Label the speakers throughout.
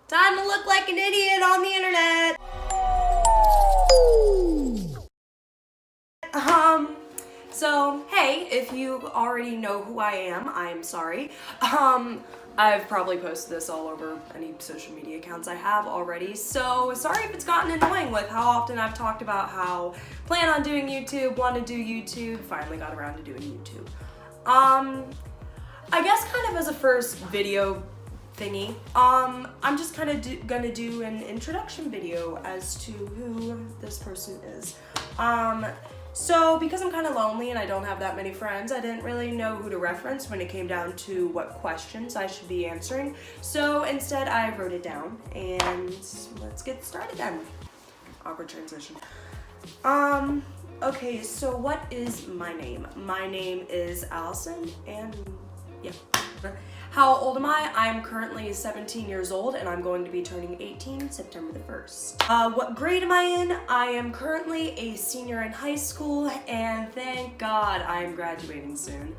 Speaker 1: Time to look like an idiot on the internet. So hey, if you already know who I am, I'm sorry. I've probably posted this all over any social media accounts I have already, so sorry if it's gotten annoying with how often I've talked about how plan on doing YouTube, want to do YouTube, finally got around to doing YouTube. I guess kind of as a first video thingy, I'm just kind of gonna do an introduction video as to who this person is. So because I'm kind of lonely and I don't have that many friends, I didn't really know who to reference when it came down to what questions I should be answering. So instead I wrote it down, and let's get started then. Awkward transition. Okay, so what is my name? My name is Allison, and yeah. How old am I? I'm currently 17 years old, and I'm going to be turning 18 September the 1st. What grade am I in? I am currently a senior in high school, and thank God I am graduating soon.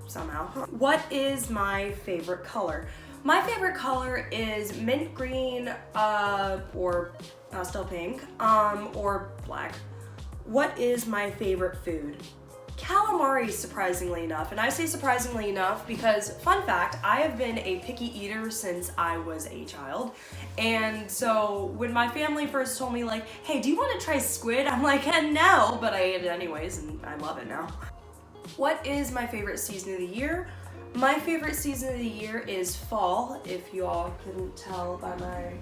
Speaker 1: Somehow. What is my favorite color? My favorite color is mint green, or pastel pink, or black. What is my favorite food? Calamari, surprisingly enough. And I say surprisingly enough because, fun fact, I have been a picky eater since I was a child. And so when my family first told me like, hey, do you want to try squid? I'm like, no, but I ate it anyways and I love it now. What is my favorite season of the year? My favorite season of the year is fall, if you all couldn't tell by my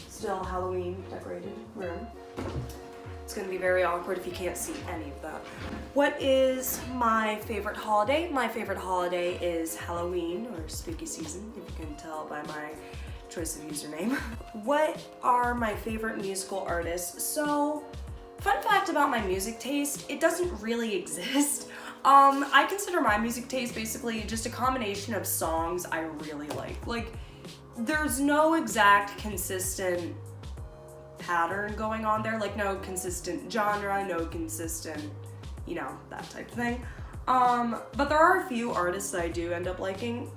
Speaker 1: still Halloween decorated room. It's gonna be very awkward if you can't see any of that. What is my favorite holiday? My favorite holiday is Halloween, or spooky season, if you can tell by my choice of username. What are my favorite musical artists? So, fun fact about my music taste, it doesn't really exist. I consider my music taste basically just a combination of songs I really like. Like, there's no exact consistent pattern going on there, like no consistent genre, no consistent, you know, that type of thing. But there are a few artists that I did end up liking,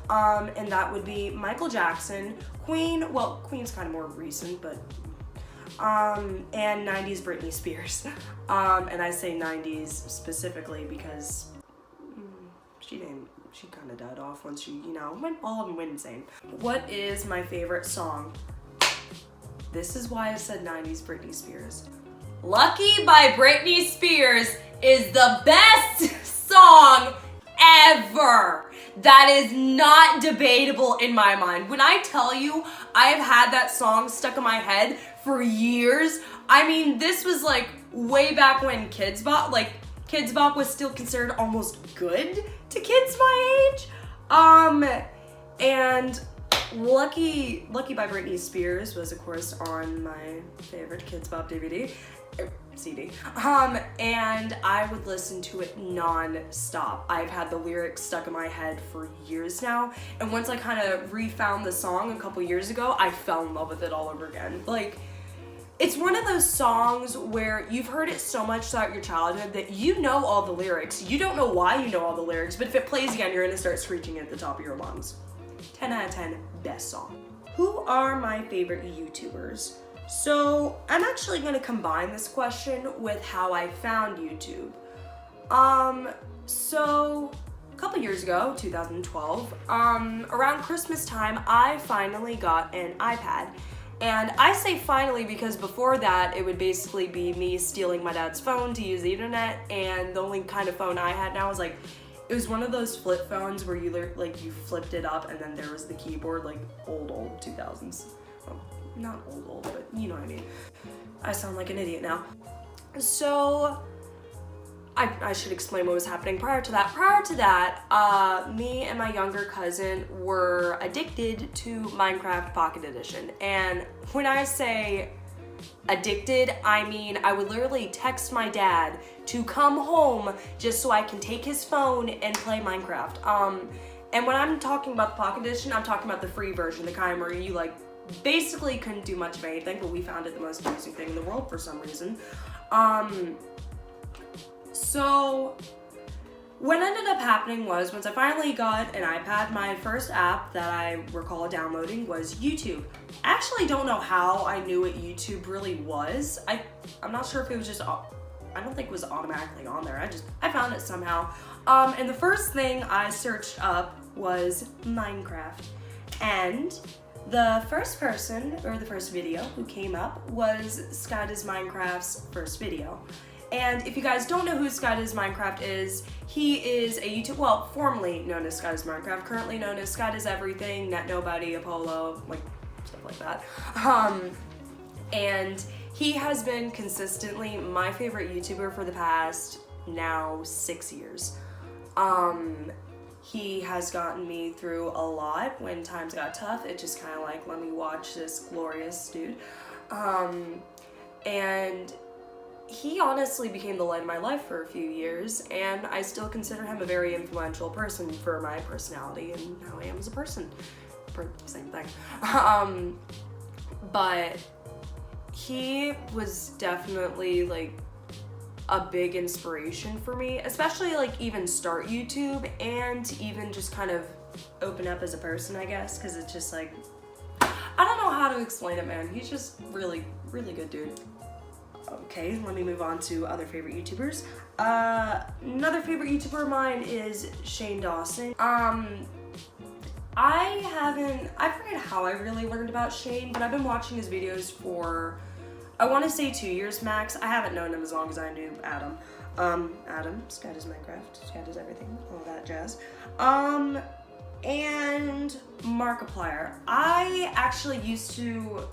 Speaker 1: and that would be Michael Jackson, Queen, well, Queen's kind of more recent, but, and 90s Britney Spears. And I say 90s specifically because she kind of died off once she, you know, all of them went insane. What is my favorite song? This is why I said 90s Britney Spears. Lucky by Britney Spears is the best song ever. That is not debatable in my mind. When I tell you I have had that song stuck in my head for years, I mean, this was like way back when Kidz Bop was still considered almost good to kids my age. And Lucky by Britney Spears was, of course, on my favorite Kidz Bop CD. And I would listen to it non-stop. I've had the lyrics stuck in my head for years now, and once I kind of refound the song a couple years ago, I fell in love with it all over again. Like, it's one of those songs where you've heard it so much throughout your childhood that you know all the lyrics. You don't know why you know all the lyrics, but if it plays again, you're gonna start screeching at the top of your lungs. 10 out of 10, best song. Who are my favorite YouTubers? So I'm actually gonna combine this question with how I found YouTube. So a couple years ago, 2012, around Christmas time, I finally got an iPad. And I say finally because before that, it would basically be me stealing my dad's phone to use the internet, and the only kind of phone I had now was like, it was one of those flip phones where you you flipped it up and then there was the keyboard, like old 2000s. Well, not old, but you know what I mean. I sound like an idiot now. So, I should explain what was happening prior to that. Prior to that, me and my younger cousin were addicted to Minecraft Pocket Edition. And when I say addicted, I mean I would literally text my dad to come home just so I can take his phone and play Minecraft. And when I'm talking about the Pocket Edition, I'm talking about the free version, the kind where you like basically couldn't do much of anything, but we found it the most amusing thing in the world for some reason. So What ended up happening was, once I finally got an iPad, my first app that I recall downloading was YouTube. I actually don't know how I knew what YouTube really was. I'm not sure if it was just, I don't think it was automatically on there. I found it somehow. And the first thing I searched up was Minecraft. And the first person, or the first video who came up was Skydoes Minecraft's first video. And if you guys don't know who Skydoes Minecraft is, he is a YouTube, well, formerly known as Skydoes Minecraft, currently known as Skydoes Everything, Net Nobody, Apollo, like, stuff like that. And he has been consistently my favorite YouTuber for the past, now, 6 years. He has gotten me through a lot. When times got tough, it just kind of like, let me watch this glorious dude. And he honestly became the light of my life for a few years, and I still consider him a very influential person for my personality and how I am as a person. Same thing. But he was definitely like a big inspiration for me, especially like even start YouTube and even just kind of open up as a person, I guess, because it's just like, I don't know how to explain it, man. He's just really, really good dude. Okay, let me move on to other favorite YouTubers. Another favorite YouTuber of mine is Shane Dawson. I forget how I really learned about Shane, but I've been watching his videos for, I want to say 2 years max. I haven't known him as long as I knew Adam. Adam, Skydoes Minecraft, Skydoes Everything, all that jazz. And Markiplier. I actually used to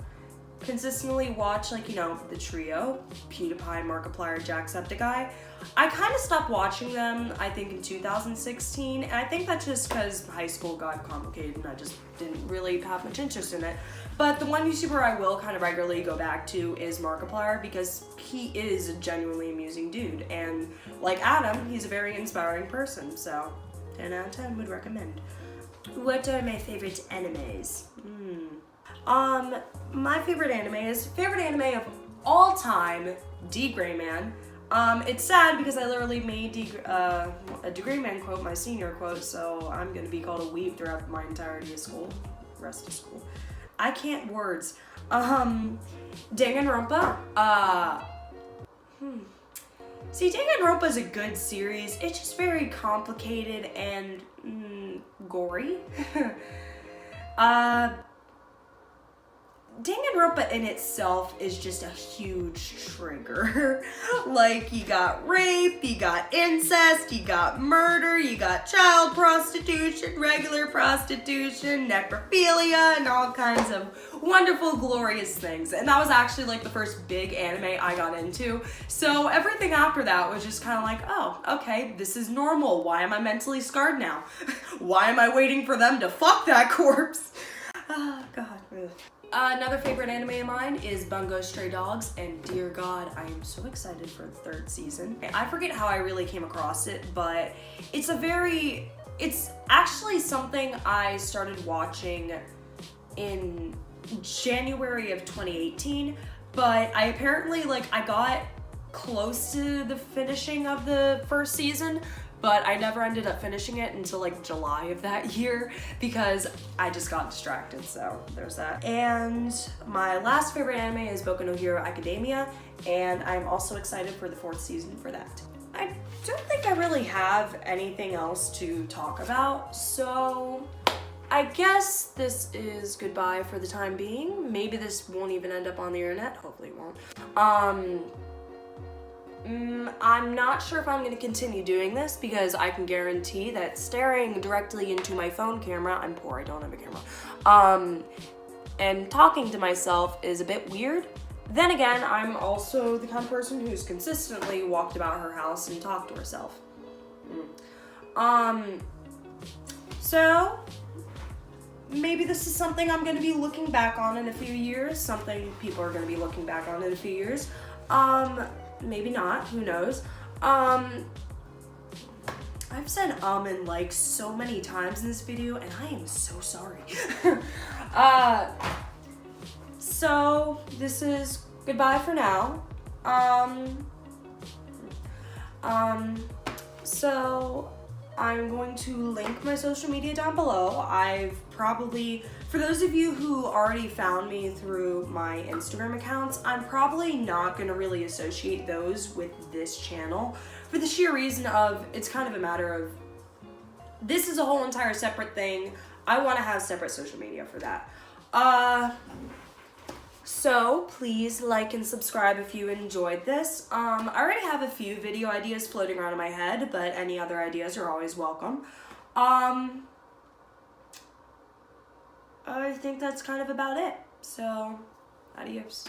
Speaker 1: consistently watch, like, you know, the trio, PewDiePie, Markiplier, Jacksepticeye. I kind of stopped watching them, I think, in 2016, and I think that's just because high school got complicated and I just didn't really have much interest in it. But the one YouTuber I will kind of regularly go back to is Markiplier, because he is a genuinely amusing dude, and like Adam, he's a very inspiring person, so 10 out of 10 would recommend. What are my favorite animes? My favorite anime of all time, D.Gray-man. It's sad because I literally made a D.Gray-man quote my senior quote, so I'm gonna be called a weeb throughout my entirety of school, rest of school. I can't words. Danganronpa. See, Danganronpa is a good series. It's just very complicated and gory. Danganronpa in itself is just a huge trigger. Like, you got rape, you got incest, you got murder, you got child prostitution, regular prostitution, necrophilia, and all kinds of wonderful, glorious things. And that was actually like the first big anime I got into. So everything after that was just kind of like, oh, okay, this is normal. Why am I mentally scarred now? Why am I waiting for them to fuck that corpse? Oh, God. Another favorite anime of mine is Bungo Stray Dogs, and dear God, I am so excited for the 3rd season. I forget how I really came across it, but it's actually something I started watching in January of 2018, but I apparently, I got close to the finishing of the 1st season, but I never ended up finishing it until July of that year because I just got distracted, so there's that. And my last favorite anime is Boku no Hero Academia, and I'm also excited for the 4th season for that. I don't think I really have anything else to talk about, so I guess this is goodbye for the time being. Maybe this won't even end up on the internet, hopefully it won't. I'm not sure if I'm going to continue doing this because I can guarantee that staring directly into my phone camera, I'm poor, I don't have a camera, and talking to myself is a bit weird. Then again, I'm also the kind of person who's consistently walked about her house and talked to herself. So maybe this is something I'm going to be looking back on in a few years, something people are going to be looking back on in a few years. Maybe not, who knows. I've said and so many times in this video, and I am so sorry. So this is goodbye for now. So I'm going to link my social media down below. I've probably, for those of you who already found me through my Instagram accounts, I'm probably not going to really associate those with this channel for the sheer reason of it's kind of a matter of this is a whole entire separate thing. I want to have separate social media for that. So please like and subscribe if you enjoyed this. I already have a few video ideas floating around in my head, but any other ideas are always welcome. I think that's kind of about it. So, adios.